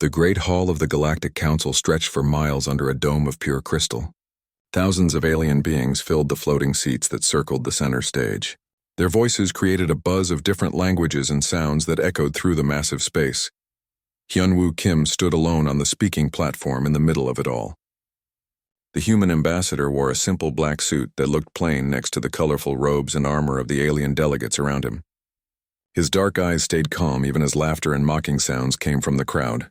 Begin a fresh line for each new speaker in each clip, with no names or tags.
The great hall of the Galactic Council stretched for miles under a dome of pure crystal. Thousands of alien beings filled the floating seats that circled the center stage. Their voices created a buzz of different languages and sounds that echoed through the massive space. Hyunwoo Kim stood alone on the speaking platform in the middle of it all. The human ambassador wore a simple black suit that looked plain next to the colorful robes and armor of the alien delegates around him. His dark eyes stayed calm even as laughter and mocking sounds came from the crowd.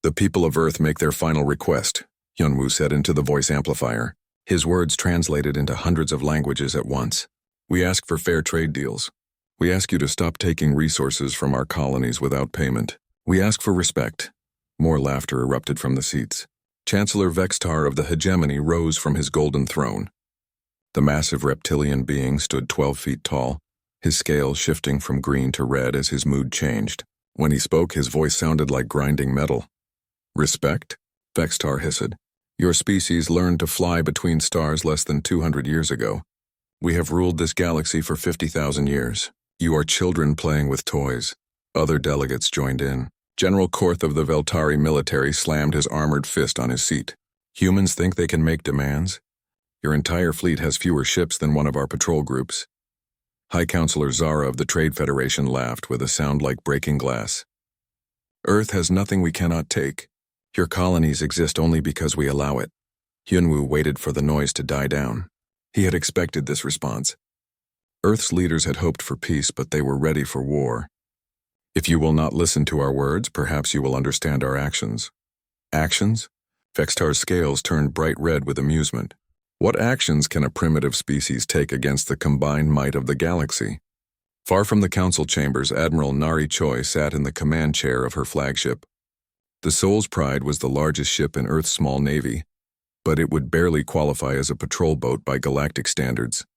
"The people of Earth make their final request," Hyunwoo said into the voice amplifier. His words translated into hundreds of languages at once. "We ask for fair trade deals. We ask you to stop taking resources from our colonies without payment. We ask for respect." More laughter erupted from the seats. Chancellor Vextar of the Hegemony rose from his golden throne. The massive reptilian being stood 12 feet tall, his scales shifting from green to red as his mood changed. When he spoke, his voice sounded like grinding metal. "Respect?" Vextar hissed. "Your species learned to fly between stars less than 200 years ago. We have ruled this galaxy for 50,000 years. You are children playing with toys." Other delegates joined in. General Korth of the Veltari military slammed his armored fist on his seat. "Humans think they can make demands? Your entire fleet has fewer ships than one of our patrol groups." High Counselor Zara of the Trade Federation laughed with a sound like breaking glass. "Earth has nothing we cannot take. Your colonies exist only because we allow it." Hyunwoo waited for the noise to die down. He had expected this response. Earth's leaders had hoped for peace, but they were ready for war. "If you will not listen to our words, perhaps you will understand our actions." "Actions?" Vextar's scales turned bright red with amusement. "What actions can a primitive species take against the combined might of the galaxy?" Far from the council chambers, Admiral Nari Choi sat in the command chair of her flagship. The Soul's Pride was the largest ship in Earth's small navy, but it would barely qualify as a patrol boat by galactic standards.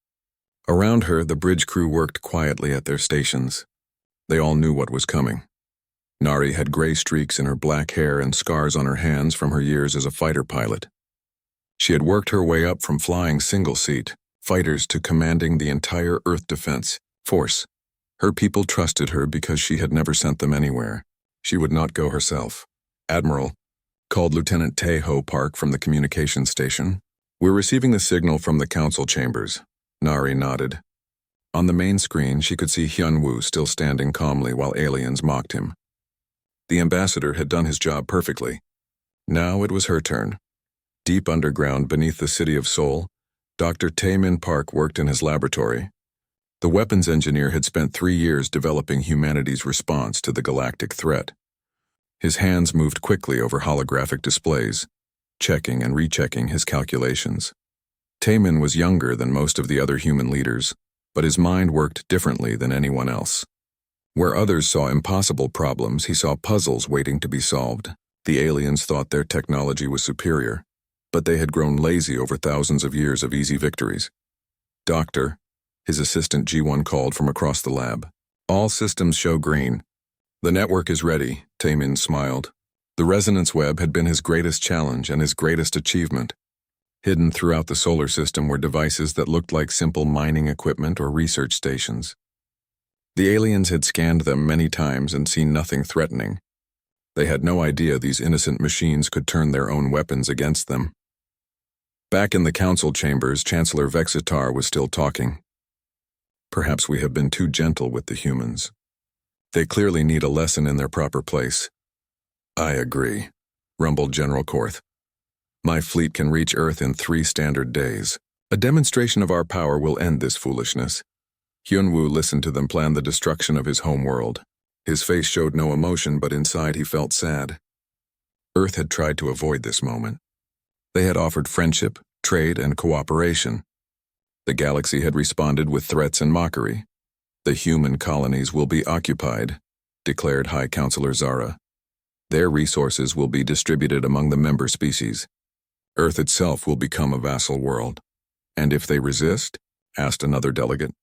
Around her, the bridge crew worked quietly at their stations. They all knew what was coming. Nari had gray streaks in her black hair and scars on her hands from her years as a fighter pilot. She had worked her way up from flying single-seat fighters to commanding the entire Earth Defense Force. Her people trusted her because she had never sent them anywhere. She would not go herself. "Admiral," called Lieutenant Tae-ho Park from the communications station. "We're receiving the signal from the council chambers." Nari nodded. On the main screen, she could see Hyunwoo still standing calmly while aliens mocked him. The ambassador had done his job perfectly. Now it was her turn. Deep underground beneath the city of Seoul, Dr. Tae-min Park worked in his laboratory. The weapons engineer had spent 3 years developing humanity's response to the galactic threat. His hands moved quickly over holographic displays, checking and rechecking his calculations. Tae-min was younger than most of the other human leaders, but his mind worked differently than anyone else. Where others saw impossible problems, he saw puzzles waiting to be solved. The aliens thought their technology was superior, but they had grown lazy over thousands of years of easy victories. "Doctor," his assistant G1 called from across the lab. "All systems show green." "The network is ready," Tae-min smiled. The resonance web had been his greatest challenge and his greatest achievement. Hidden throughout the solar system were devices that looked like simple mining equipment or research stations. The aliens had scanned them many times and seen nothing threatening. They had no idea these innocent machines could turn their own weapons against them. Back in the council chambers, Chancellor Vextar was still talking. "Perhaps we have been too gentle with the humans. They clearly need a lesson in their proper place." "I agree," rumbled General Korth. "My fleet can reach Earth in 3 standard days. A demonstration of our power will end this foolishness." Hyunwoo listened to them plan the destruction of his homeworld. His face showed no emotion, but inside he felt sad. Earth had tried to avoid this moment. They had offered friendship, trade, and cooperation. The galaxy had responded with threats and mockery. "The human colonies will be occupied," declared High Counselor Zara. "Their resources will be distributed among the member species. Earth itself will become a vassal world." "And if they resist?" asked another delegate.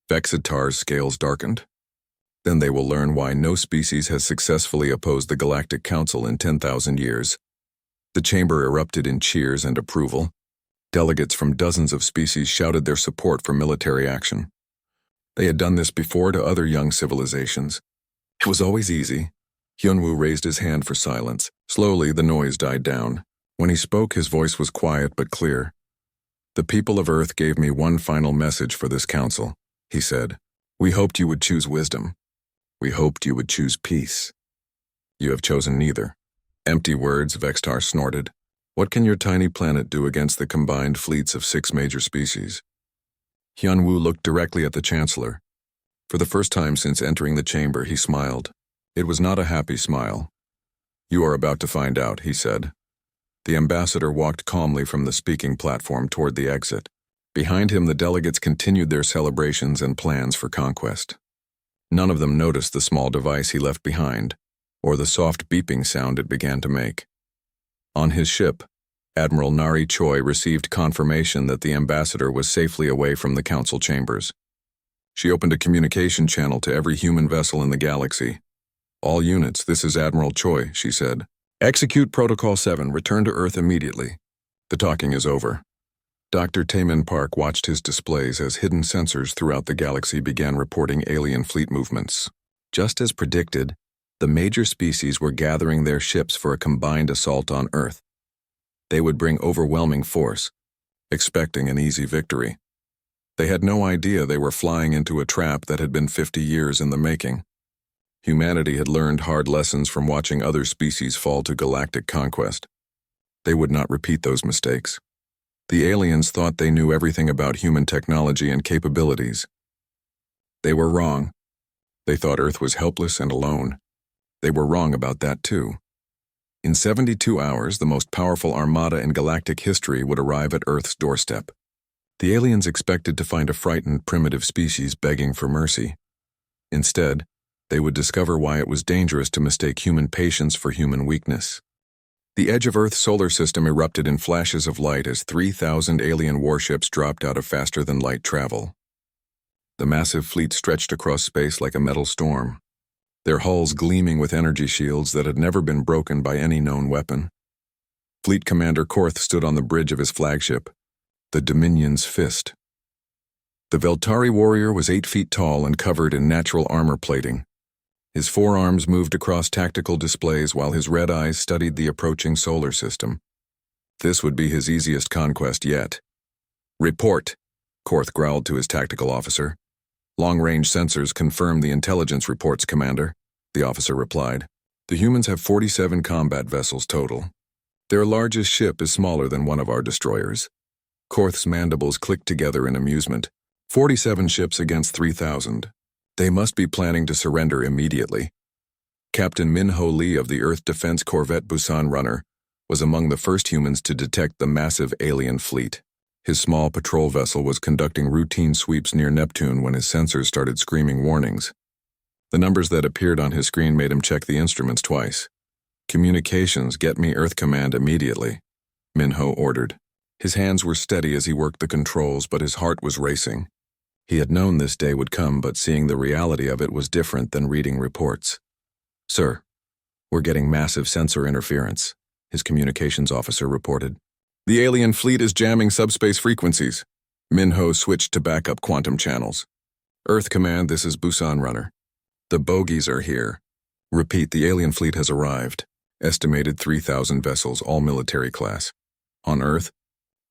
Vexatar's scales darkened. "Then they will learn why no species has successfully opposed the Galactic Council in 10,000 years. The chamber erupted in cheers and approval. Delegates from dozens of species shouted their support for military action. They had done this before to other young civilizations. It was always easy. Hyunwoo raised his hand for silence. Slowly, the noise died down. When he spoke, his voice was quiet but clear. "The people of Earth gave me one final message for this council," he said. "We hoped you would choose wisdom. We hoped you would choose peace. You have chosen neither." "Empty words," Vextar snorted. "What can your tiny planet do against the combined fleets of 6 major species?" Hyunwoo looked directly at the Chancellor. For the first time since entering the chamber, he smiled. It was not a happy smile. "You are about to find out," he said. The ambassador walked calmly from the speaking platform toward the exit. Behind him, the delegates continued their celebrations and plans for conquest. None of them noticed the small device he left behind, or the soft beeping sound it began to make. On his ship, Admiral Nari Choi received confirmation that the ambassador was safely away from the council chambers. She opened a communication channel to every human vessel in the galaxy. "All units, this is Admiral Choi," she said. "Execute Protocol 7, return to Earth immediately. The talking is over." Dr. Taemin Park watched his displays as hidden sensors throughout the galaxy began reporting alien fleet movements. Just as predicted, the major species were gathering their ships for a combined assault on Earth. They would bring overwhelming force, expecting an easy victory. They had no idea they were flying into a trap that had been 50 years in the making. Humanity had learned hard lessons from watching other species fall to galactic conquest. They would not repeat those mistakes. The aliens thought they knew everything about human technology and capabilities. They were wrong. They thought Earth was helpless and alone. They were wrong about that too. In 72 hours, the most powerful armada in galactic history would arrive at Earth's doorstep. The aliens expected to find a frightened, primitive species begging for mercy. Instead, they would discover why it was dangerous to mistake human patience for human weakness. The edge of Earth's solar system erupted in flashes of light as 3,000 alien warships dropped out of faster-than-light travel. The massive fleet stretched across space like a metal storm, their hulls gleaming with energy shields that had never been broken by any known weapon. Fleet Commander Korth stood on the bridge of his flagship, the Dominion's Fist. The Veltari warrior was 8 feet tall and covered in natural armor plating. His forearms moved across tactical displays while his red eyes studied the approaching solar system. This would be his easiest conquest yet. "Report," Korth growled to his tactical officer. "Long-range sensors confirm the intelligence reports, Commander," the officer replied. "The humans have 47 combat vessels total. Their largest ship is smaller than one of our destroyers." Korth's mandibles clicked together in amusement. 47 ships against 3,000. They must be planning to surrender immediately. Captain Min-Ho Lee of the Earth Defense Corvette Busan Runner was among the first humans to detect the massive alien fleet. His small patrol vessel was conducting routine sweeps near Neptune when his sensors started screaming warnings. The numbers that appeared on his screen made him check the instruments twice. "Communications, get me Earth Command immediately," Min-Ho ordered. His hands were steady as he worked the controls, but his heart was racing. He had known this day would come, but seeing the reality of it was different than reading reports. "Sir, we're getting massive sensor interference," his communications officer reported. "The alien fleet is jamming subspace frequencies." Min-Ho switched to backup quantum channels. "Earth Command, this is Busan Runner. The bogies are here. Repeat, the alien fleet has arrived. Estimated 3,000 vessels, all military class. On Earth?"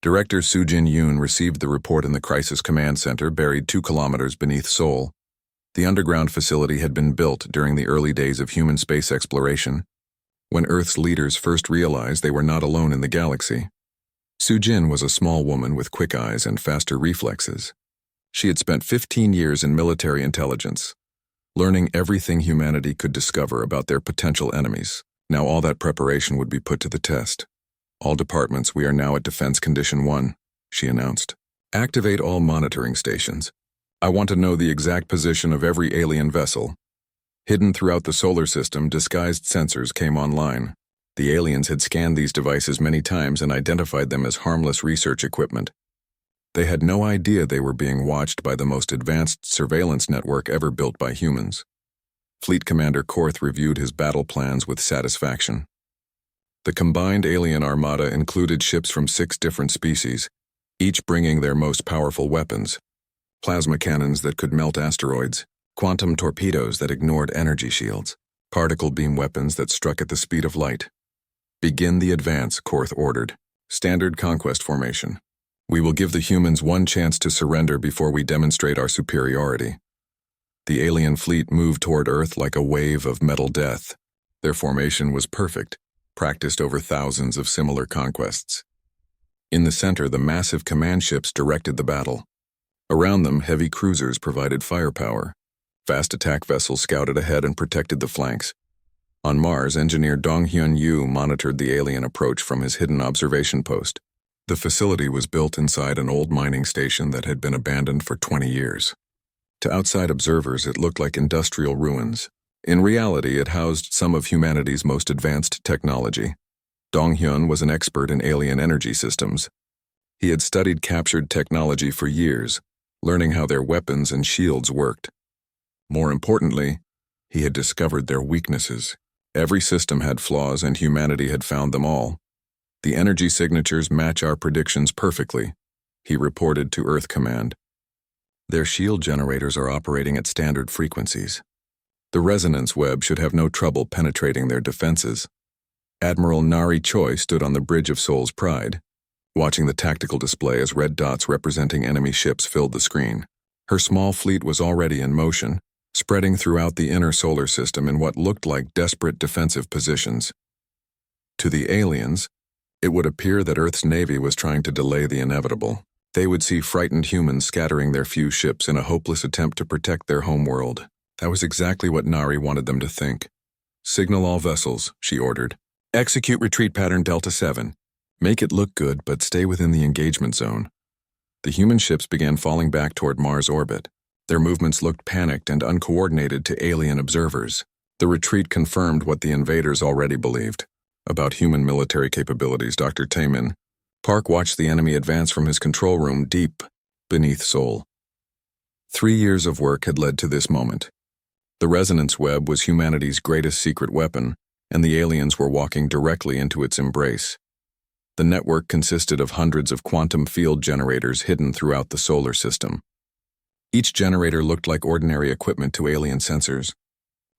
Director Soo-Jin Yoon received the report in the Crisis Command Center buried 2 kilometers beneath Seoul. The underground facility had been built during the early days of human space exploration, when Earth's leaders first realized they were not alone in the galaxy. Soo-Jin was a small woman with quick eyes and faster reflexes. She had spent 15 years in military intelligence, learning everything humanity could discover about their potential enemies. Now all that preparation would be put to the test. "All departments, we are now at Defense Condition 1, she announced. "Activate all monitoring stations. I want to know the exact position of every alien vessel." Hidden throughout the solar system, disguised sensors came online. The aliens had scanned these devices many times and identified them as harmless research equipment. They had no idea they were being watched by the most advanced surveillance network ever built by humans. Fleet Commander Korth reviewed his battle plans with satisfaction. The combined alien armada included ships from 6 different species, each bringing their most powerful weapons: plasma cannons that could melt asteroids, quantum torpedoes that ignored energy shields, particle beam weapons that struck at the speed of light. Begin the advance, Korth ordered. Standard conquest formation. We will give the humans one chance to surrender before we demonstrate our superiority. The alien fleet moved toward Earth like a wave of metal death. Their formation was perfect, practiced over thousands of similar conquests. In the center, the massive command ships directed the battle. Around them, heavy cruisers provided firepower. Fast attack vessels scouted ahead and protected the flanks. On Mars, engineer Dong-Hyun Yu monitored the alien approach from his hidden observation post. The facility was built inside an old mining station that had been abandoned for 20 years. To outside observers, it looked like industrial ruins. In reality, it housed some of humanity's most advanced technology. Dong-Hyun was an expert in alien energy systems. He had studied captured technology for years, learning how their weapons and shields worked. More importantly, he had discovered their weaknesses. Every system had flaws, and humanity had found them all. The energy signatures match our predictions perfectly, he reported to Earth Command. Their shield generators are operating at standard frequencies. The resonance web should have no trouble penetrating their defenses. Admiral Nari Choi stood on the bridge of Seoul's Pride, watching the tactical display as red dots representing enemy ships filled the screen. Her small fleet was already in motion, spreading throughout the inner solar system in what looked like desperate defensive positions. To the aliens, it would appear that Earth's Navy was trying to delay the inevitable. They would see frightened humans scattering their few ships in a hopeless attempt to protect their homeworld. That was exactly what Nari wanted them to think. Signal all vessels, she ordered. Execute retreat pattern Delta 7. Make it look good, but stay within the engagement zone. The human ships began falling back toward Mars orbit. Their movements looked panicked and uncoordinated to alien observers. The retreat confirmed what the invaders already believed. About human military capabilities, Dr. Taemin. Park watched the enemy advance from his control room deep beneath Seoul. 3 years of work had led to this moment. The resonance web was humanity's greatest secret weapon, and the aliens were walking directly into its embrace. The network consisted of hundreds of quantum field generators hidden throughout the solar system. Each generator looked like ordinary equipment to alien sensors.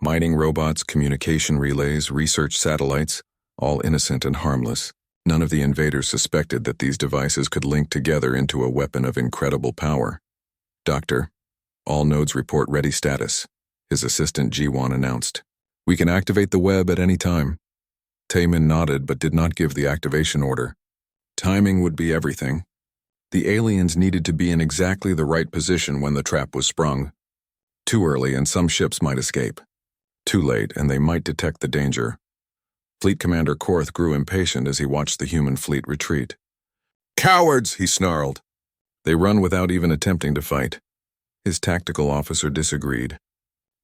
Mining robots, communication relays, research satellites, all innocent and harmless. None of the invaders suspected that these devices could link together into a weapon of incredible power. Doctor, all nodes report ready status, his assistant Ji-won announced. We can activate the web at any time. Taemin nodded but did not give the activation order. Timing would be everything. The aliens needed to be in exactly the right position when the trap was sprung. Too early and some ships might escape. Too late and they might detect the danger. Fleet Commander Korth grew impatient as he watched the human fleet retreat. Cowards, he snarled. They run without even attempting to fight. His tactical officer disagreed.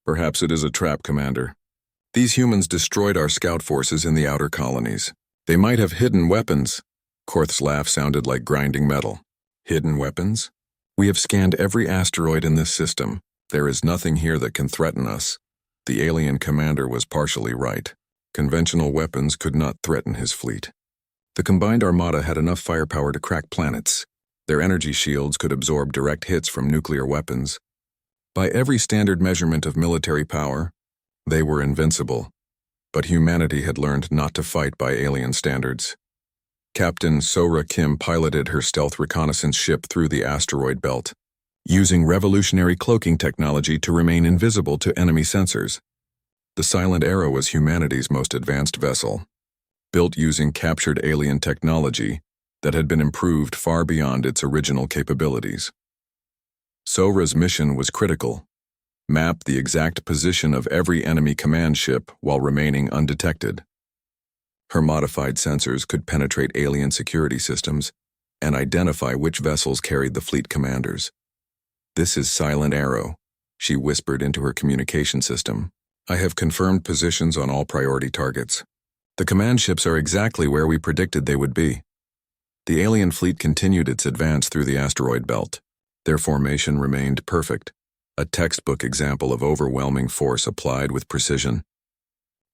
Perhaps it is a trap, Commander. These humans destroyed our scout forces in the outer colonies. They might have hidden weapons. Korth's laugh sounded like grinding metal. Hidden weapons? We have scanned every asteroid in this system. There is nothing here that can threaten us. The alien commander was partially right. Conventional weapons could not threaten his fleet. The combined armada had enough firepower to crack planets. Their energy shields could absorb direct hits from nuclear weapons. By every standard measurement of military power, they were invincible. But humanity had learned not to fight by alien standards. Captain Sora Kim piloted her stealth reconnaissance ship through the asteroid belt, using revolutionary cloaking technology to remain invisible to enemy sensors. The Silent Arrow was humanity's most advanced vessel, built using captured alien technology that had been improved far beyond its original capabilities. Sora's mission was critical: map the exact position of every enemy command ship while remaining undetected. Her modified sensors could penetrate alien security systems and identify which vessels carried the fleet commanders. This is Silent Arrow, she whispered into her communication system. I have confirmed positions on all priority targets. The command ships are exactly where we predicted they would be. The alien fleet continued its advance through the asteroid belt. Their formation remained perfect, a textbook example of overwhelming force applied with precision.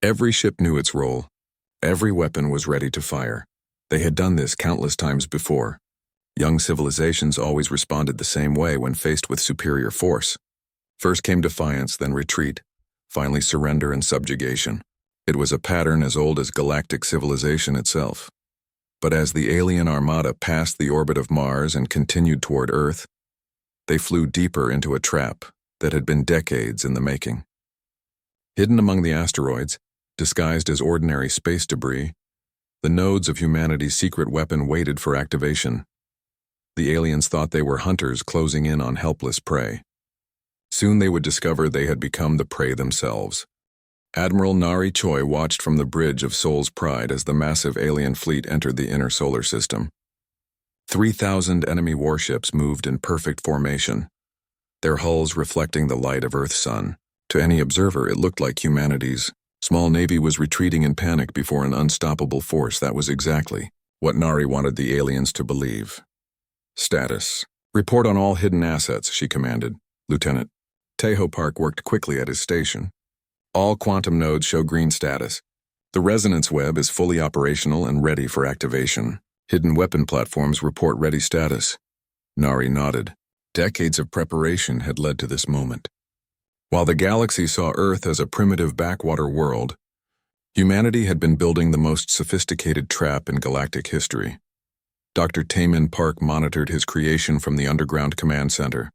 Every ship knew its role. Every weapon was ready to fire. They had done this countless times before. Young civilizations always responded the same way when faced with superior force. First came defiance, then retreat, finally surrender and subjugation. It was a pattern as old as galactic civilization itself. But as the alien armada passed the orbit of Mars and continued toward Earth, they flew deeper into a trap that had been decades in the making. Hidden among the asteroids, disguised as ordinary space debris, the nodes of humanity's secret weapon waited for activation. The aliens thought they were hunters closing in on helpless prey. Soon they would discover they had become the prey themselves. Admiral Nari Choi watched from the bridge of Sol's Pride as the massive alien fleet entered the inner solar system. 3,000 enemy warships moved in perfect formation, their hulls reflecting the light of Earth's sun. To any observer, it looked like humanity's small navy was retreating in panic before an unstoppable force. That was exactly what Nari wanted the aliens to believe. Status. Report on all hidden assets, she commanded. Lieutenant Tejo Park worked quickly at his station. All quantum nodes show green status. The resonance web is fully operational and ready for activation. Hidden weapon platforms report ready status. Nari nodded. Decades of preparation had led to this moment. While the galaxy saw Earth as a primitive backwater world, humanity had been building the most sophisticated trap in galactic history. Dr. Taemin Park monitored his creation from the underground command center.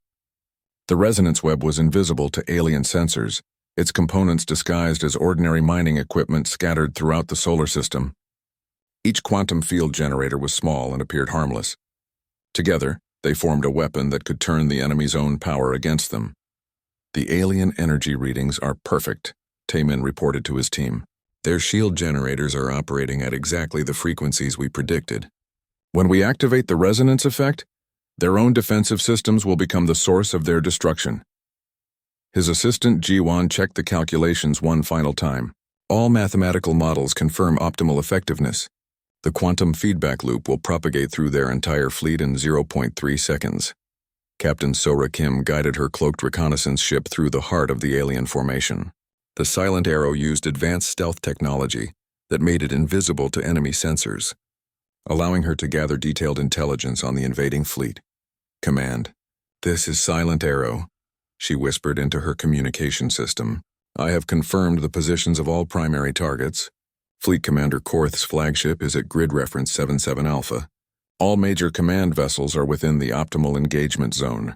The resonance web was invisible to alien sensors, its components disguised as ordinary mining equipment scattered throughout the solar system. Each quantum field generator was small and appeared harmless. Together, they formed a weapon that could turn the enemy's own power against them. The alien energy readings are perfect, Taemin reported to his team. Their shield generators are operating at exactly the frequencies we predicted. When we activate the resonance effect, their own defensive systems will become the source of their destruction. His assistant Jiwan checked the calculations one final time. All mathematical models confirm optimal effectiveness. The quantum feedback loop will propagate through their entire fleet in 0.3 seconds. Captain Sora Kim guided her cloaked reconnaissance ship through the heart of the alien formation. The Silent Arrow used advanced stealth technology that made it invisible to enemy sensors, allowing her to gather detailed intelligence on the invading fleet. Command, this is Silent Arrow, she whispered into her communication system. I have confirmed the positions of all primary targets. Fleet Commander Korth's flagship is at grid reference 77 Alpha. All major command vessels are within the optimal engagement zone.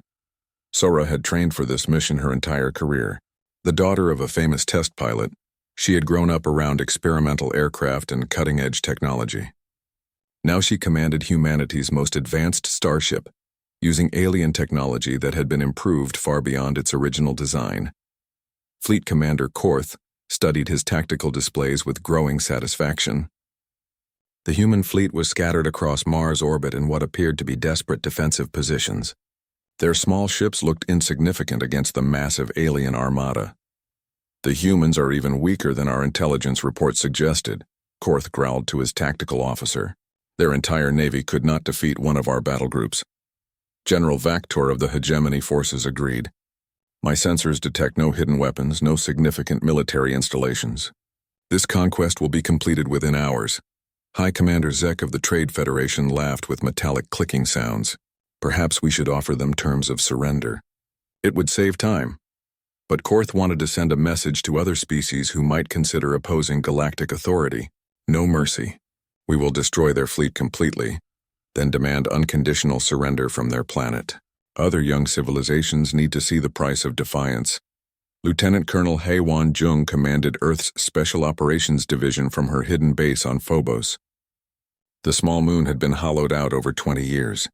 Sora had trained for this mission her entire career. The daughter of a famous test pilot, she had grown up around experimental aircraft and cutting-edge technology. Now she commanded humanity's most advanced starship, using alien technology that had been improved far beyond its original design. Fleet Commander Korth studied his tactical displays with growing satisfaction. The human fleet was scattered across Mars' orbit in what appeared to be desperate defensive positions. Their small ships looked insignificant against the massive alien armada. The humans are even weaker than our intelligence report suggested, Korth growled to his tactical officer. Their entire navy could not defeat one of our battle groups. General Vactor of the hegemony forces agreed. My sensors detect no hidden weapons, no significant military installations. This conquest will be completed within hours. High Commander Zek of the Trade Federation laughed with metallic clicking sounds. Perhaps we should offer them terms of surrender. It would save time. But Korth wanted to send a message to other species who might consider opposing galactic authority. No mercy. We will destroy their fleet completely, then demand unconditional surrender from their planet. Other young civilizations need to see the price of defiance. Lieutenant Colonel Haewon Jung commanded Earth's Special Operations Division from her hidden base on Phobos. The small moon had been hollowed out over 20 years,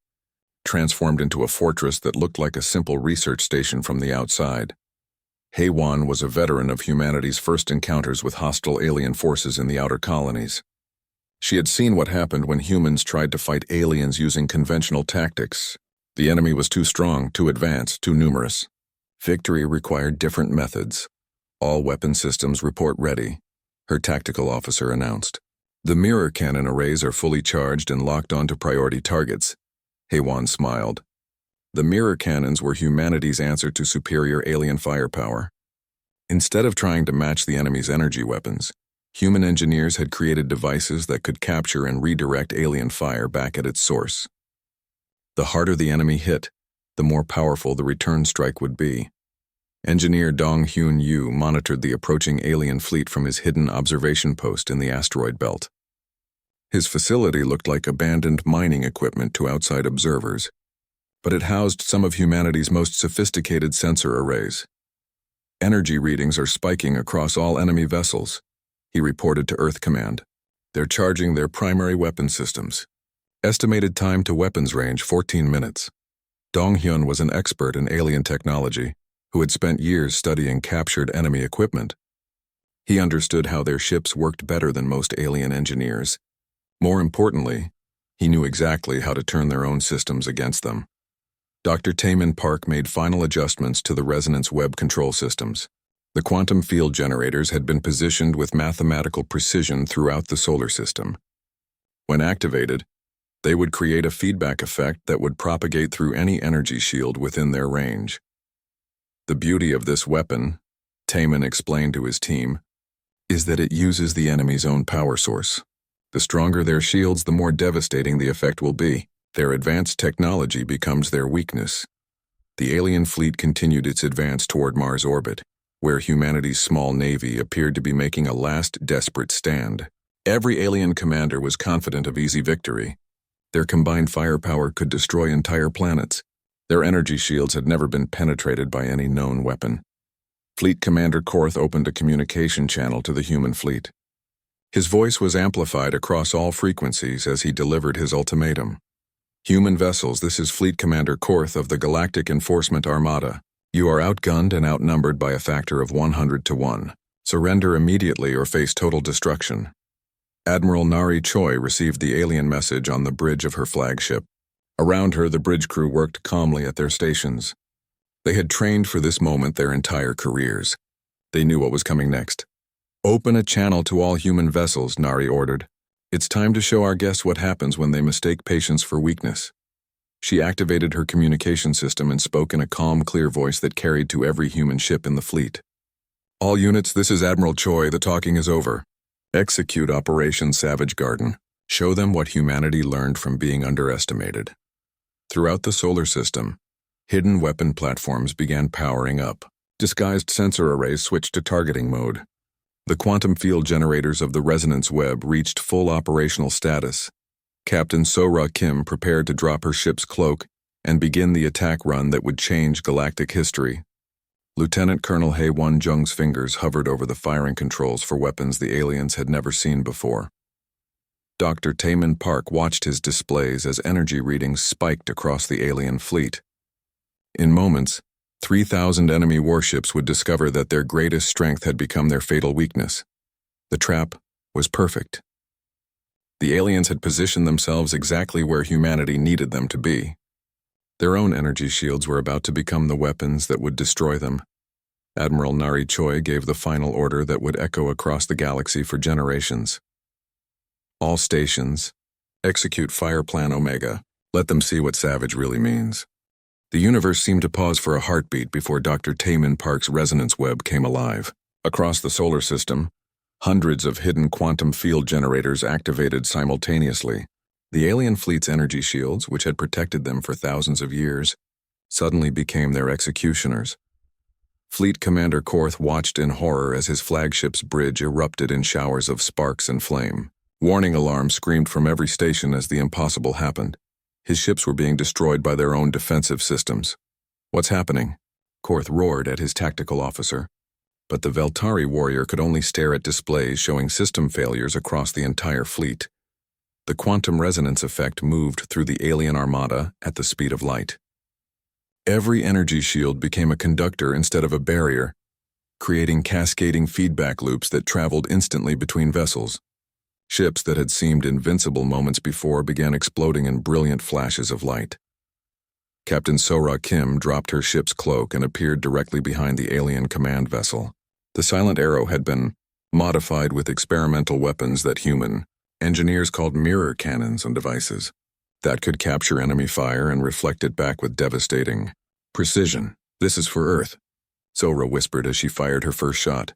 transformed into a fortress that looked like a simple research station from the outside. Haewon was a veteran of humanity's first encounters with hostile alien forces in the outer colonies. She had seen what happened when humans tried to fight aliens using conventional tactics. The enemy was too strong, too advanced, too numerous. Victory required different methods. All weapon systems report ready, her tactical officer announced. The mirror cannon arrays are fully charged and locked onto priority targets. Haewon smiled. The mirror cannons were humanity's answer to superior alien firepower. Instead of trying to match the enemy's energy weapons, human engineers had created devices that could capture and redirect alien fire back at its source. The harder the enemy hit, the more powerful the return strike would be. Engineer Dong Hyun Yu monitored the approaching alien fleet from his hidden observation post in the asteroid belt. His facility looked like abandoned mining equipment to outside observers, but it housed some of humanity's most sophisticated sensor arrays. Energy readings are spiking across all enemy vessels, he reported to Earth Command. They're charging their primary weapon systems. Estimated time to weapons range 14 minutes. Dong Hyun was an expert in alien technology who had spent years studying captured enemy equipment. He understood how their ships worked better than most alien engineers. More importantly, he knew exactly how to turn their own systems against them. Dr. Taemin Park made final adjustments to the resonance web control systems. The quantum field generators had been positioned with mathematical precision throughout the solar system. When activated, they would create a feedback effect that would propagate through any energy shield within their range. The beauty of this weapon, Taemin explained to his team, is that it uses the enemy's own power source. The stronger their shields, the more devastating the effect will be. Their advanced technology becomes their weakness. The alien fleet continued its advance toward Mars orbit, where humanity's small navy appeared to be making a last desperate stand. Every alien commander was confident of easy victory. Their combined firepower could destroy entire planets. Their energy shields had never been penetrated by any known weapon. Fleet Commander Korth opened a communication channel to the human fleet. His voice was amplified across all frequencies as he delivered his ultimatum. Human vessels, this is Fleet Commander Korth of the Galactic Enforcement Armada. You are outgunned and outnumbered by a factor of 100 to 1. Surrender immediately or face total destruction. Admiral Nari Choi received the alien message on the bridge of her flagship. Around her, the bridge crew worked calmly at their stations. They had trained for this moment their entire careers. They knew what was coming next. Open a channel to all human vessels, Nari ordered. It's time to show our guests what happens when they mistake patience for weakness. She activated her communication system and spoke in a calm, clear voice that carried to every human ship in the fleet. All units, this is Admiral Choi. The talking is over. Execute Operation Savage Garden. Show them what humanity learned from being underestimated. Throughout the solar system, hidden weapon platforms began powering up. Disguised sensor arrays switched to targeting mode. The quantum field generators of the resonance web reached full operational status. Captain So-Ra Kim prepared to drop her ship's cloak and begin the attack run that would change galactic history. Lieutenant Colonel Hae-Won Jung's fingers hovered over the firing controls for weapons the aliens had never seen before. Dr. Taemin Park watched his displays as energy readings spiked across the alien fleet. In moments, 3,000 enemy warships would discover that their greatest strength had become their fatal weakness. The trap was perfect. The aliens had positioned themselves exactly where humanity needed them to be. Their own energy shields were about to become the weapons that would destroy them. Admiral Nari Choi gave the final order that would echo across the galaxy for generations. All stations, execute Fire Plan Omega. Let them see what savage really means. The universe seemed to pause for a heartbeat before Dr. Taemin Park's resonance web came alive. Across the solar system, hundreds of hidden quantum field generators activated simultaneously. The alien fleet's energy shields, which had protected them for thousands of years, suddenly became their executioners. Fleet Commander Korth watched in horror as his flagship's bridge erupted in showers of sparks and flame. Warning alarms screamed from every station as the impossible happened. His ships were being destroyed by their own defensive systems. What's happening? Korth roared at his tactical officer. But the Veltari warrior could only stare at displays showing system failures across the entire fleet. The quantum resonance effect moved through the alien armada at the speed of light. Every energy shield became a conductor instead of a barrier, creating cascading feedback loops that traveled instantly between vessels. Ships that had seemed invincible moments before began exploding in brilliant flashes of light. Captain So-Ra Kim dropped her ship's cloak and appeared directly behind the alien command vessel. The Silent Arrow had been modified with experimental weapons that human engineers called mirror cannons and devices that could capture enemy fire and reflect it back with devastating precision. This is for Earth, So-Ra whispered as she fired her first shot.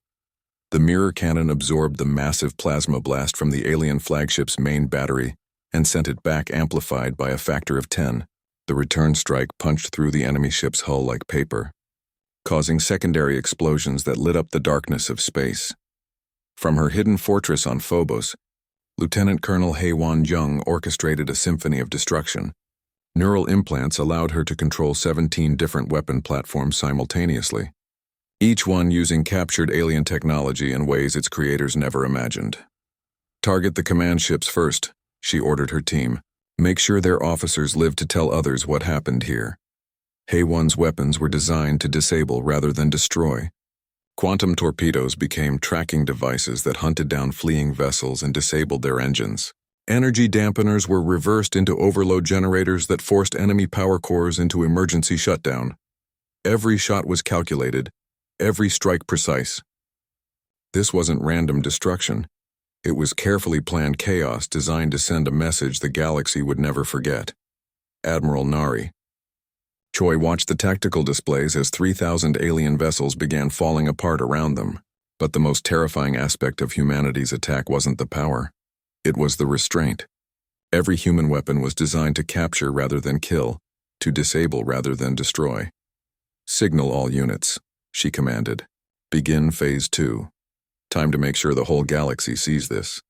The mirror cannon absorbed the massive plasma blast from the alien flagship's main battery and sent it back amplified by a factor of 10. The return strike punched through the enemy ship's hull like paper. causing secondary explosions that lit up the darkness of space. From her hidden fortress on Phobos, Lieutenant Colonel Haewon Jung orchestrated a symphony of destruction. Neural implants allowed her to control 17 different weapon platforms simultaneously, each one using captured alien technology in ways its creators never imagined. Target the command ships first, she ordered her team. Make sure their officers live to tell others what happened here. Haewon's weapons were designed to disable rather than destroy. Quantum torpedoes became tracking devices that hunted down fleeing vessels and disabled their engines. Energy dampeners were reversed into overload generators that forced enemy power cores into emergency shutdown. Every shot was calculated, every strike precise. This wasn't random destruction. It was carefully planned chaos designed to send a message the galaxy would never forget. Admiral Nari. Choi watched the tactical displays as 3,000 alien vessels began falling apart around them. But the most terrifying aspect of humanity's attack wasn't the power. It was the restraint. Every human weapon was designed to capture rather than kill, to disable rather than destroy. Signal all units, she commanded. Begin Phase 2. Time to make sure the whole galaxy sees this.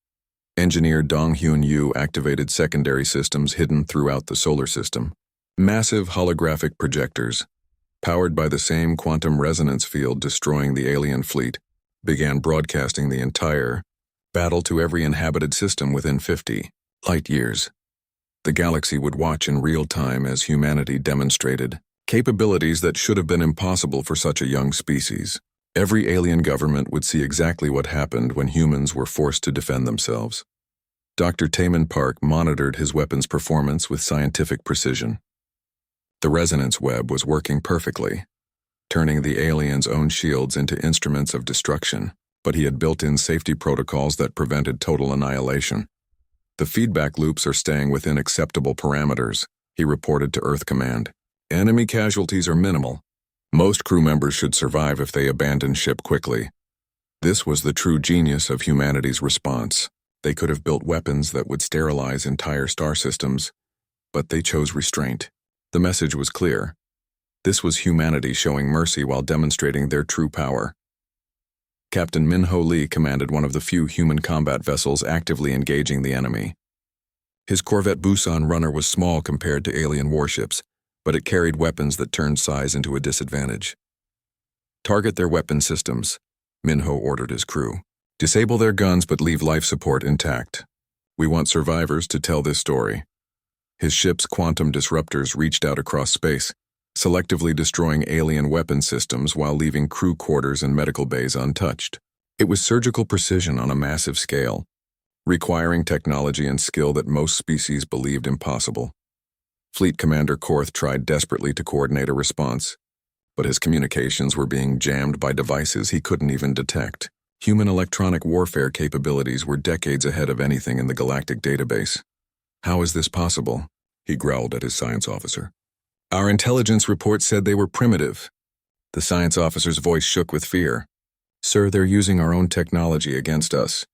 Engineer Dong Hyun Yu activated secondary systems hidden throughout the solar system. Massive holographic projectors, powered by the same quantum resonance field destroying the alien fleet, began broadcasting the entire battle to every inhabited system within 50 light years. The galaxy would watch in real time as humanity demonstrated capabilities that should have been impossible for such a young species. Every alien government would see exactly what happened when humans were forced to defend themselves. Dr. Taemin Park monitored his weapon's performance with scientific precision. The resonance web was working perfectly, turning the aliens' own shields into instruments of destruction, but he had built-in safety protocols that prevented total annihilation. The feedback loops are staying within acceptable parameters, he reported to Earth Command. Enemy casualties are minimal. Most crew members should survive if they abandon ship quickly. This was the true genius of humanity's response. They could have built weapons that would sterilize entire star systems, but they chose restraint. The message was clear. This was humanity showing mercy while demonstrating their true power. Captain Min-Ho Lee commanded one of the few human combat vessels actively engaging the enemy. His Corvette Busan runner was small compared to alien warships, but it carried weapons that turned size into a disadvantage. Target their weapon systems, Min-Ho ordered his crew. Disable their guns but leave life support intact. We want survivors to tell this story. His ship's quantum disruptors reached out across space, selectively destroying alien weapon systems while leaving crew quarters and medical bays untouched. It was surgical precision on a massive scale, requiring technology and skill that most species believed impossible. Fleet Commander Korth tried desperately to coordinate a response, but his communications were being jammed by devices he couldn't even detect. Human electronic warfare capabilities were decades ahead of anything in the galactic database. How is this possible? He growled at his science officer. Our intelligence report said they were primitive. The science officer's voice shook with fear. Sir, they're using our own technology against us.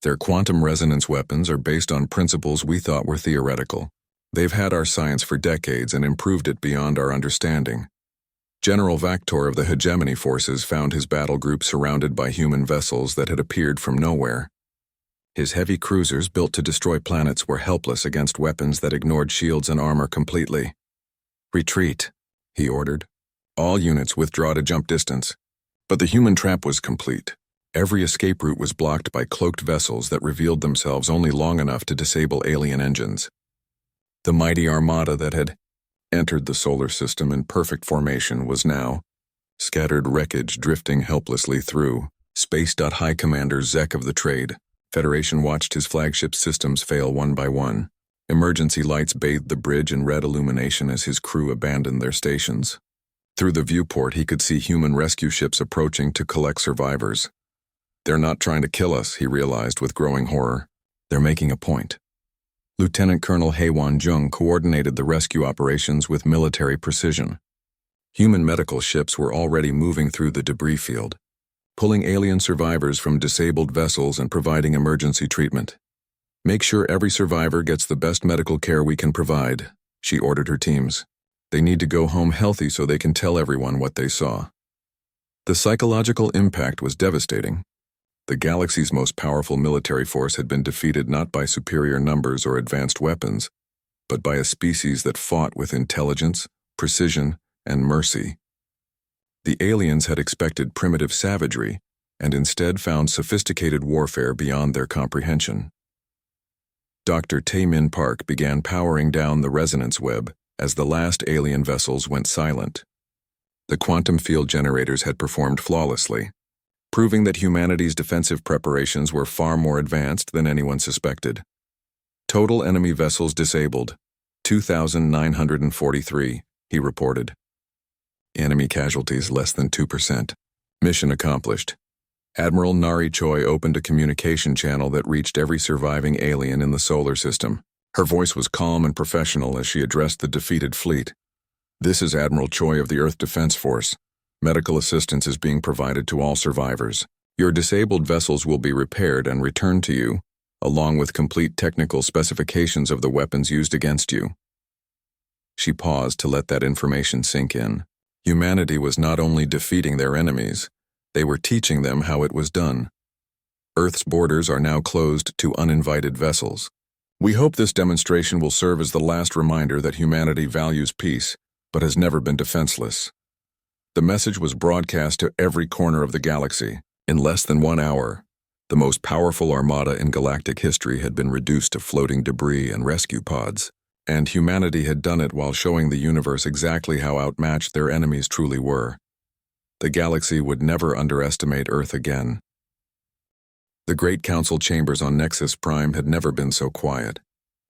Their quantum resonance weapons are based on principles we thought were theoretical. They've had our science for decades and improved it beyond our understanding. General Vactor of the Hegemony Forces found his battle group surrounded by human vessels that had appeared from nowhere. His heavy cruisers built to destroy planets were helpless against weapons that ignored shields and armor completely. Retreat, he ordered. All units withdraw to jump distance. But the human trap was complete. Every escape route was blocked by cloaked vessels that revealed themselves only long enough to disable alien engines. The mighty armada that had entered the solar system in perfect formation was now scattered wreckage drifting helplessly through. Space High Commander Zek of the Trade Federation watched his flagship systems fail one by one. Emergency lights bathed the bridge in red illumination as his crew abandoned their stations. Through the viewport, he could see human rescue ships approaching to collect survivors. They're not trying to kill us, he realized with growing horror. They're making a point. Lieutenant Colonel Haewon Jung coordinated the rescue operations with military precision. Human medical ships were already moving through the debris field, pulling alien survivors from disabled vessels and providing emergency treatment. Make sure every survivor gets the best medical care we can provide, she ordered her teams. They need to go home healthy so they can tell everyone what they saw. The psychological impact was devastating. The galaxy's most powerful military force had been defeated not by superior numbers or advanced weapons, but by a species that fought with intelligence, precision, and mercy. The aliens had expected primitive savagery, and instead found sophisticated warfare beyond their comprehension. Dr. Tae-Min Park began powering down the resonance web as the last alien vessels went silent. The quantum field generators had performed flawlessly, proving that humanity's defensive preparations were far more advanced than anyone suspected. Total enemy vessels disabled, 2,943, he reported. Enemy casualties less than 2%. Mission accomplished. Admiral Nari Choi opened a communication channel that reached every surviving alien in the solar system. Her voice was calm and professional as she addressed the defeated fleet. This is Admiral Choi of the Earth Defense Force. Medical assistance is being provided to all survivors. Your disabled vessels will be repaired and returned to you, along with complete technical specifications of the weapons used against you. She paused to let that information sink in. Humanity was not only defeating their enemies, they were teaching them how it was done. Earth's borders are now closed to uninvited vessels. We hope this demonstration will serve as the last reminder that humanity values peace, but has never been defenseless. The message was broadcast to every corner of the galaxy. In less than 1 hour, the most powerful armada in galactic history had been reduced to floating debris and rescue pods, and humanity had done it while showing the universe exactly how outmatched their enemies truly were. The galaxy would never underestimate Earth again. The Great Council chambers on Nexus Prime had never been so quiet.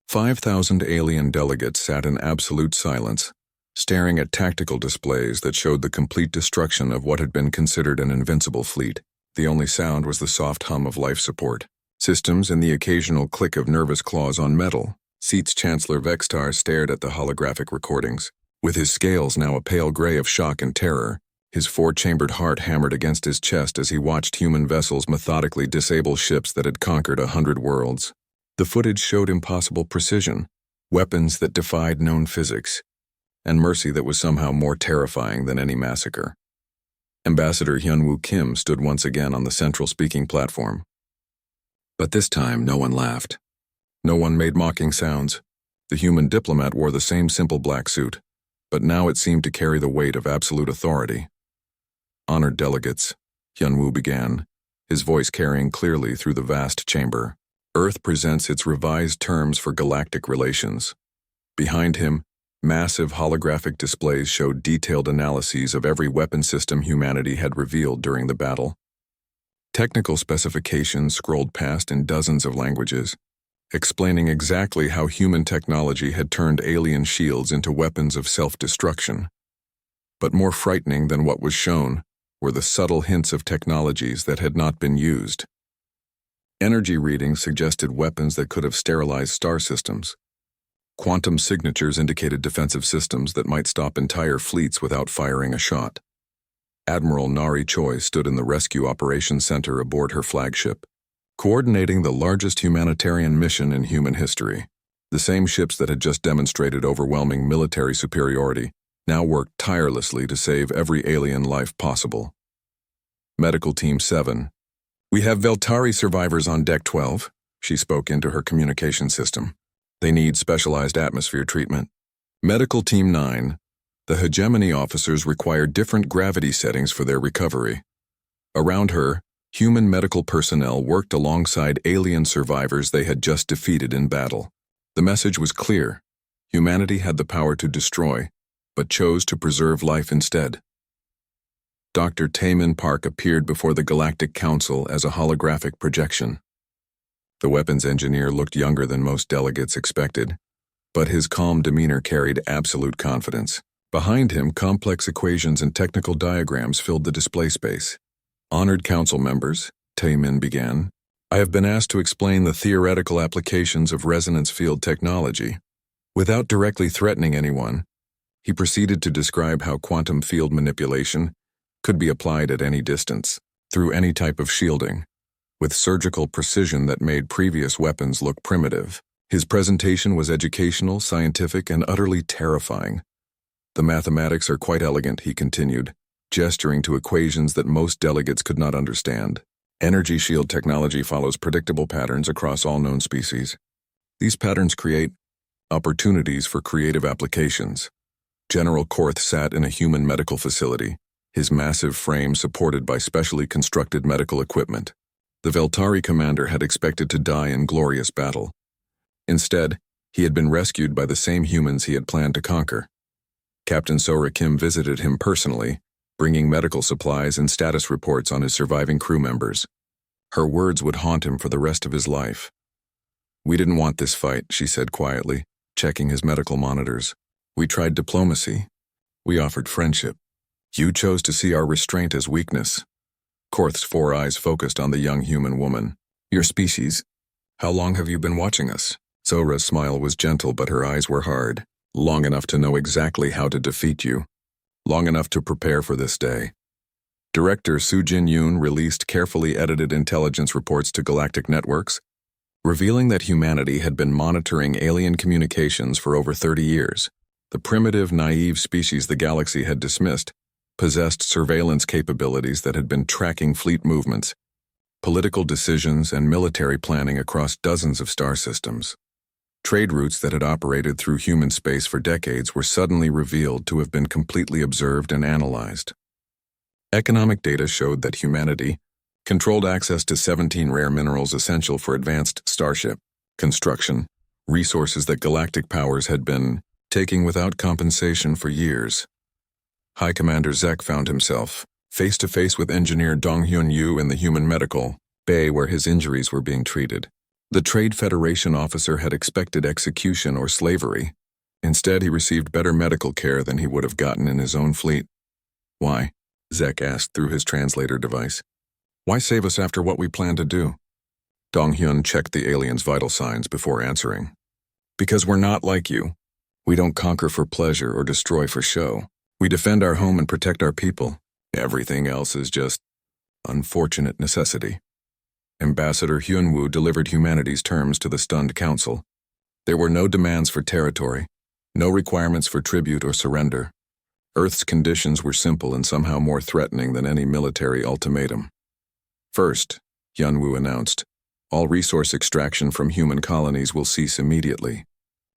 5,000 alien delegates sat in absolute silence, staring at tactical displays that showed the complete destruction of what had been considered an invincible fleet. The only sound was the soft hum of life support systems and the occasional click of nervous claws on metal. Seat's Chancellor Vextar stared at the holographic recordings. With his scales now a pale gray of shock and terror, his four-chambered heart hammered against his chest as he watched human vessels methodically disable ships that had conquered 100 worlds. The footage showed impossible precision, weapons that defied known physics, and mercy that was somehow more terrifying than any massacre. Ambassador Hyunwoo Kim stood once again on the central speaking platform. But this time, no one laughed. No one made mocking sounds. The human diplomat wore the same simple black suit, but now it seemed to carry the weight of absolute authority. Honored delegates, Hyunwoo began, his voice carrying clearly through the vast chamber. Earth presents its revised terms for galactic relations. Behind him, massive holographic displays showed detailed analyses of every weapon system humanity had revealed during the battle. Technical specifications scrolled past in dozens of languages, explaining exactly how human technology had turned alien shields into weapons of self-destruction. But more frightening than what was shown were the subtle hints of technologies that had not been used. Energy readings suggested weapons that could have sterilized star systems. Quantum signatures indicated defensive systems that might stop entire fleets without firing a shot. Admiral Nari Choi stood in the Rescue Operations Center aboard her flagship, coordinating the largest humanitarian mission in human history. The same ships that had just demonstrated overwhelming military superiority now worked tirelessly to save every alien life possible. Medical Team 7. We have Veltari survivors on Deck 12, she spoke into her communication system. They need specialized atmosphere treatment. Medical Team 9. The hegemony officers require different gravity settings for their recovery. Around her, human medical personnel worked alongside alien survivors they had just defeated in battle. The message was clear. Humanity had the power to destroy, but chose to preserve life instead. Dr. Tae-Min Park appeared before the Galactic Council as a holographic projection. The weapons engineer looked younger than most delegates expected, but his calm demeanor carried absolute confidence. Behind him, complex equations and technical diagrams filled the display space. Honored council members, Tae-Min began, I have been asked to explain the theoretical applications of resonance field technology. Without directly threatening anyone, he proceeded to describe how quantum field manipulation could be applied at any distance, through any type of shielding, with surgical precision that made previous weapons look primitive. His presentation was educational, scientific, and utterly terrifying. The mathematics are quite elegant, he continued. gesturing to equations that most delegates could not understand. Energy shield technology follows predictable patterns across all known species. These patterns create opportunities for creative applications. General Korth sat in a human medical facility, his massive frame supported by specially constructed medical equipment. The Veltari commander had expected to die in glorious battle. Instead, he had been rescued by the same humans he had planned to conquer. Captain Sora Kim visited him personally, bringing medical supplies and status reports on his surviving crew members. Her words would haunt him for the rest of his life. "We didn't want this fight," she said quietly, checking his medical monitors. "We tried diplomacy. We offered friendship. You chose to see our restraint as weakness." Korth's 4 eyes focused on the young human woman. "Your species? How long have you been watching us?" Sora's smile was gentle, but her eyes were hard. "Long enough to know exactly how to defeat you. Long enough to prepare for this day." Director Soo-Jin Yoon released carefully edited intelligence reports to galactic networks, revealing that humanity had been monitoring alien communications for over 30 years. The primitive, naive species the galaxy had dismissed possessed surveillance capabilities that had been tracking fleet movements, political decisions, and military planning across dozens of star systems. Trade routes that had operated through human space for decades were suddenly revealed to have been completely observed and analyzed. Economic data showed that humanity controlled access to 17 rare minerals essential for advanced starship construction, resources that galactic powers had been taking without compensation for years. High Commander Zek found himself face-to-face with engineer Dong-Hyun Yu in the human medical bay where his injuries were being treated. The Trade Federation officer had expected execution or slavery. Instead, he received better medical care than he would have gotten in his own fleet. "Why?" Zek asked through his translator device. "Why save us after what we planned to do?" Dong-Hyun checked the alien's vital signs before answering. "Because we're not like you. We don't conquer for pleasure or destroy for show. We defend our home and protect our people. Everything else is just unfortunate necessity." Ambassador Hyun-woo delivered humanity's terms to the stunned council. There were no demands for territory, no requirements for tribute or surrender. Earth's conditions were simple and somehow more threatening than any military ultimatum. First, Hyun-woo announced, all resource extraction from human colonies will cease immediately.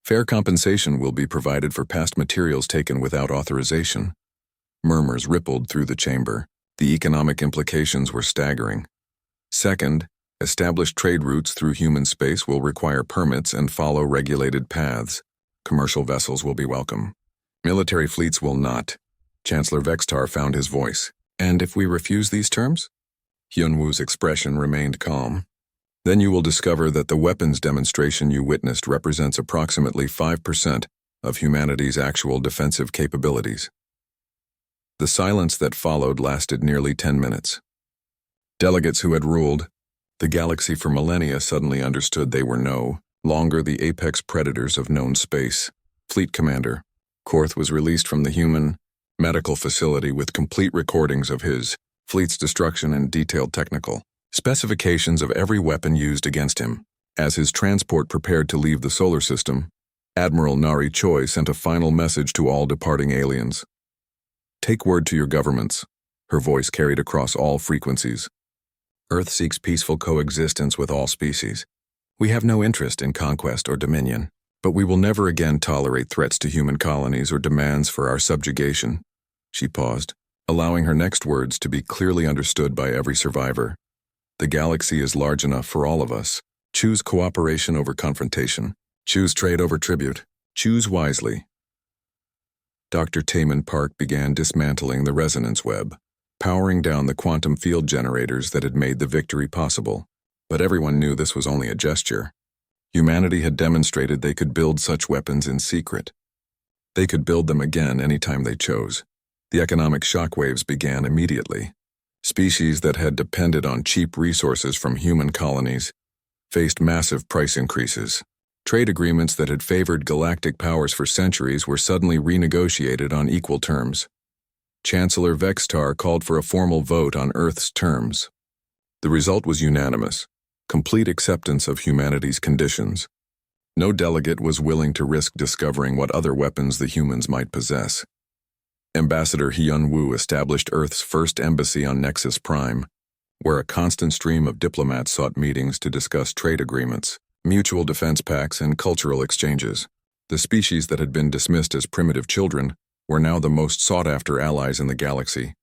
Fair compensation will be provided for past materials taken without authorization. Murmurs rippled through the chamber. The economic implications were staggering. Second, established trade routes through human space will require permits and follow regulated paths. Commercial vessels will be welcome. Military fleets will not. Chancellor Vextar found his voice. "And if we refuse these terms?" Hyun-woo's expression remained calm. "Then you will discover that the weapons demonstration you witnessed represents approximately 5% of humanity's actual defensive capabilities." The silence that followed lasted nearly 10 minutes. Delegates who had ruled the galaxy for millennia suddenly understood they were no longer the apex predators of known space. Fleet Commander Korth was released from the human medical facility with complete recordings of his fleet's destruction and detailed technical specifications of every weapon used against him. As his transport prepared to leave the solar system, Admiral Nari Choi sent a final message to all departing aliens. "Take word to your governments," her voice carried across all frequencies. "Earth seeks peaceful coexistence with all species. We have no interest in conquest or dominion, but we will never again tolerate threats to human colonies or demands for our subjugation." She paused, allowing her next words to be clearly understood by every survivor. "The galaxy is large enough for all of us. Choose cooperation over confrontation. Choose trade over tribute. Choose wisely." Dr. Taman Park began dismantling the resonance web, powering down the quantum field generators that had made the victory possible. But everyone knew this was only a gesture. Humanity had demonstrated they could build such weapons in secret. They could build them again anytime they chose. The economic shockwaves began immediately. Species that had depended on cheap resources from human colonies faced massive price increases. Trade agreements that had favored galactic powers for centuries were suddenly renegotiated on equal terms. Chancellor Vextar called for a formal vote on Earth's terms. The result was unanimous, complete acceptance of humanity's conditions. No delegate was willing to risk discovering what other weapons the humans might possess. Ambassador Hyun Woo established Earth's first embassy on Nexus Prime, where a constant stream of diplomats sought meetings to discuss trade agreements, mutual defense pacts, and cultural exchanges. The species that had been dismissed as primitive children were now the most sought-after allies in the galaxy.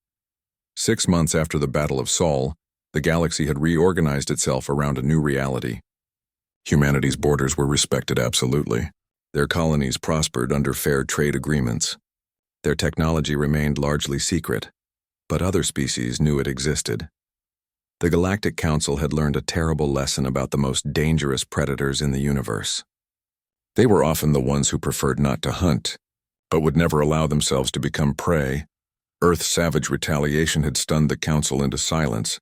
6 months after the Battle of Sol, the galaxy had reorganized itself around a new reality. Humanity's borders were respected absolutely. Their colonies prospered under fair trade agreements. Their technology remained largely secret, but other species knew it existed. The Galactic Council had learned a terrible lesson about the most dangerous predators in the universe. They were often the ones who preferred not to hunt, but would never allow themselves to become prey. Earth's savage retaliation had stunned the Council into silence,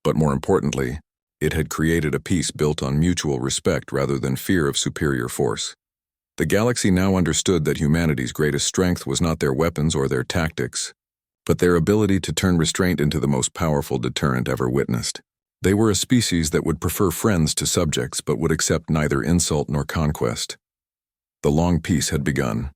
but more importantly, it had created a peace built on mutual respect rather than fear of superior force. The galaxy now understood that humanity's greatest strength was not their weapons or their tactics, but their ability to turn restraint into the most powerful deterrent ever witnessed. They were a species that would prefer friends to subjects but would accept neither insult nor conquest. The long peace had begun,